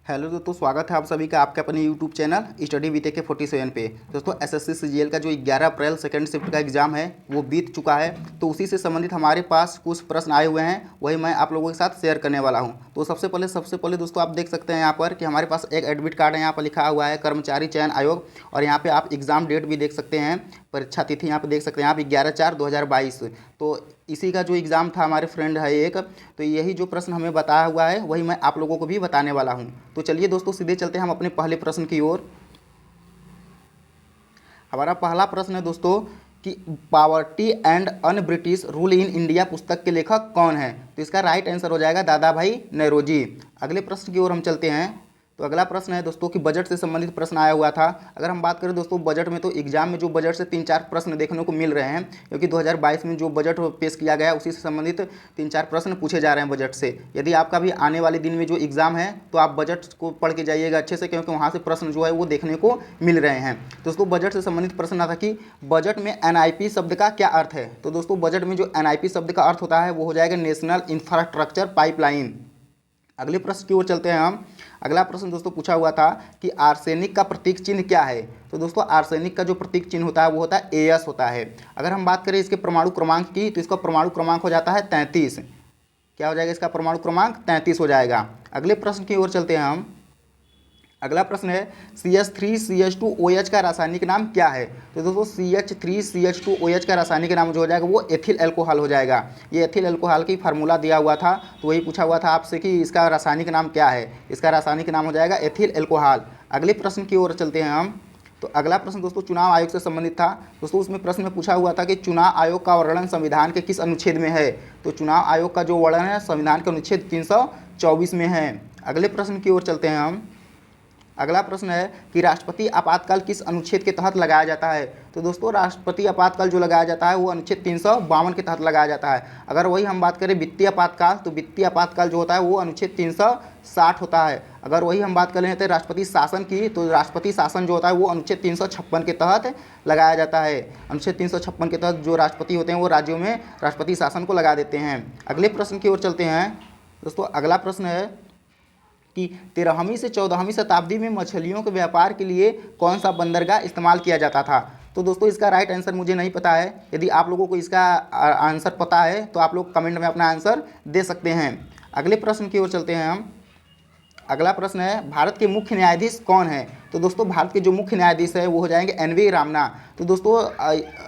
Hello दोस्तों, स्वागत है आप सभी का आपके अपने YouTube channel study with AK 47 पे। दोस्तों एसएससी सीजीएल का जो 11 अप्रैल सेकंड शिफ्ट का एग्ज़ाम है वो बीत चुका है। तो उसी से संबंधित हमारे पास कुछ प्रश्न आए हुए हैं, वही मैं आप लोगों के साथ शेयर करने वाला हूं। तो सबसे पहले दोस्तों आप देख सकते हैं यहाँ पर कि हमारे पास एक एडमिट कार्ड है। यहाँ पर लिखा हुआ है कर्मचारी चयन आयोग, और यहाँ पर आप एग्ज़ाम डेट भी देख सकते हैं, परीक्षा तिथि यहाँ पर देख सकते हैं आप 11/4/2022। तो इसी का जो एग्ज़ाम था हमारे फ्रेंड है एक, तो यही जो प्रश्न हमें बताया हुआ है वही मैं आप लोगों को भी बताने वाला हूं। तो चलिए दोस्तों सीधे चलते हैं हम अपने पहले प्रश्न की ओर। हमारा पहला प्रश्न है दोस्तों कि poverty and un British rule in India पुस्तक के लेखक कौन है। तो इसका राइट आंसर हो जाएगा दादा भाई नौरोजी। अगले प्रश्न की ओर हम चलते हैं। तो अगला प्रश्न है दोस्तों कि बजट से संबंधित प्रश्न आया हुआ था। अगर हम बात करें दोस्तों बजट में, तो एग्जाम में जो बजट से 3-4 प्रश्न देखने को मिल रहे हैं, क्योंकि 2022 में जो बजट पेश किया गया है उसी से संबंधित 3-4 प्रश्न पूछे जा रहे हैं बजट से। यदि आपका भी आने वाले दिन में जो एग्जाम है तो आप बजट को पढ़ के जाइएगा अच्छे से, क्योंकि वहाँ से प्रश्न जो है वो देखने को मिल रहे हैं। दोस्तों बजट से संबंधित प्रश्न आता कि बजट में NIP शब्द का क्या अर्थ है। तो दोस्तों बजट में जो NIP शब्द का अर्थ होता है वो हो जाएगा नेशनल इंफ्रास्ट्रक्चर पाइपलाइन। अगले प्रश्न की ओर चलते हैं हम। अगला प्रश्न दोस्तों पूछा हुआ था कि आर्सेनिक का प्रतीक चिन्ह क्या है। तो दोस्तों आर्सेनिक का जो प्रतीक चिन्ह होता है वो होता है AS होता है। अगर हम बात करें इसके परमाणु क्रमांक की, तो इसका परमाणु क्रमांक हो जाता है 33। क्या हो जाएगा इसका परमाणु क्रमांक 33 हो जाएगा। अगले प्रश्न की ओर चलते हैं हम। अगला प्रश्न है CH3CH2OH का रासायनिक नाम क्या है। तो दोस्तों CH3CH2OH का रासायनिक नाम जो हो जाएगा वो एथिल एल्कोहल हो जाएगा। ये एथिल एल्कोहल की फार्मूला दिया हुआ था, तो वही पूछा हुआ था आपसे कि इसका रासायनिक नाम क्या है। इसका रासायनिक नाम हो जाएगा एथिल एल्कोहल। अगले प्रश्न की ओर चलते हैं हम। तो अगला प्रश्न दोस्तों चुनाव आयोग से संबंधित था। दोस्तों उसमें प्रश्न में पूछा हुआ था कि चुनाव आयोग का वर्णन संविधान के किस अनुच्छेद में है। तो चुनाव आयोग का जो वर्णन है संविधान के अनुच्छेद 324 में है। अगले प्रश्न की ओर चलते हैं हम। अगला प्रश्न है कि राष्ट्रपति आपातकाल किस अनुच्छेद के तहत लगाया जाता है। तो दोस्तों राष्ट्रपति आपातकाल जो लगाया जाता है वो अनुच्छेद 352 के तहत लगाया जाता है। अगर वही हम बात करें वित्तीय आपातकाल, तो वित्तीय आपातकाल जो होता है वो अनुच्छेद 360 होता है। अगर वही हम बात कर लेते हैं राष्ट्रपति शासन की, तो राष्ट्रपति शासन जो होता है वो अनुच्छेद 356 के तहत लगाया जाता है। अनुच्छेद 356 के तहत जो राष्ट्रपति होते हैं वो राज्यों में राष्ट्रपति शासन को लगा देते हैं। अगले प्रश्न की ओर चलते हैं दोस्तों। अगला प्रश्न है कि 13वीं से 14वीं शताब्दी में मछलियों के व्यापार के लिए कौन सा बंदरगाह इस्तेमाल किया जाता था। तो दोस्तों इसका राइट आंसर मुझे नहीं पता है। यदि आप लोगों को इसका आंसर पता है तो आप लोग कमेंट में अपना आंसर दे सकते हैं। अगले प्रश्न की ओर चलते हैं हम। अगला प्रश्न है भारत के मुख्य न्यायाधीश कौन है। तो दोस्तों भारत के जो मुख्य न्यायाधीश है वो हो जाएंगे NV रामना। तो दोस्तों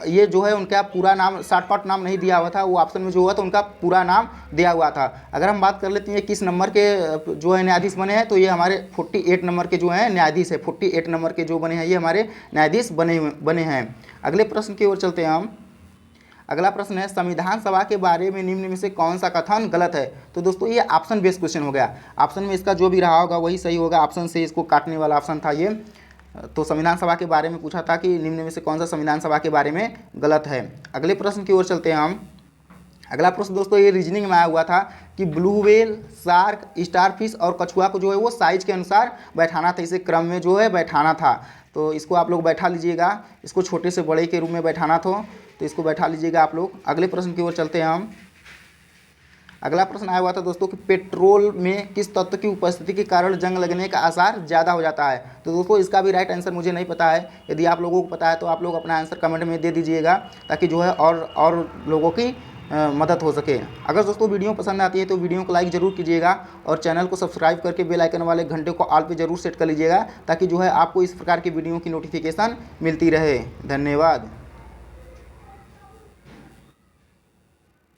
ये जो है उनका पूरा नाम, शॉर्टकट नाम नहीं दिया हुआ था, वो ऑप्शन में जो हुआ तो उनका पूरा नाम दिया हुआ था। अगर हम बात कर लेते हैं किस नंबर के जो है न्यायाधीश बने हैं, तो ये हमारे 48 नंबर के जो हैं न्यायाधीश है। 48 नंबर के जो बने हैं ये हमारे न्यायाधीश बने हैं। अगले प्रश्न की ओर चलते हैं हम। अगला प्रश्न है संविधान सभा के बारे में निम्न में से कौन सा कथन गलत है। तो दोस्तों ये ऑप्शन बेस्ड क्वेश्चन हो गया। ऑप्शन में इसका जो भी रहा होगा वही सही होगा। ऑप्शन से इसको काटने वाला ऑप्शन था ये। तो संविधान सभा के बारे में पूछा था कि निम्न में से कौन सा संविधान सभा के बारे में गलत है। अगले प्रश्न की ओर चलते हैं हम। अगला प्रश्न दोस्तों ये रीजनिंग में आया हुआ था कि ब्लू व्हेल, शार्क, स्टारफिश और कछुआ को जो है वो साइज के अनुसार बैठाना था, इसे क्रम में जो है बैठाना था। तो इसको आप लोग बैठा लीजिएगा, इसको छोटे से बड़े के रूप में बैठाना था, तो इसको बैठा लीजिएगा आप लोग। अगले प्रश्न की ओर चलते हैं हम। अगला प्रश्न आया हुआ था दोस्तों कि पेट्रोल में किस तत्व की उपस्थिति के कारण जंग लगने का आसार ज़्यादा हो जाता है। तो दोस्तों इसका भी राइट आंसर मुझे नहीं पता है। यदि आप लोगों को पता है तो आप लोग अपना आंसर कमेंट में दे दीजिएगा, ताकि जो है और लोगों की मदद हो सके। अगर दोस्तों वीडियो पसंद आती है तो वीडियो को लाइक ज़रूर कीजिएगा, और चैनल को सब्सक्राइब करके बेल आइकन वाले घंटे को ऑल पे ज़रूर सेट कर लीजिएगा, ताकि जो है आपको इस प्रकार की वीडियो की नोटिफिकेशन मिलती रहे। धन्यवाद।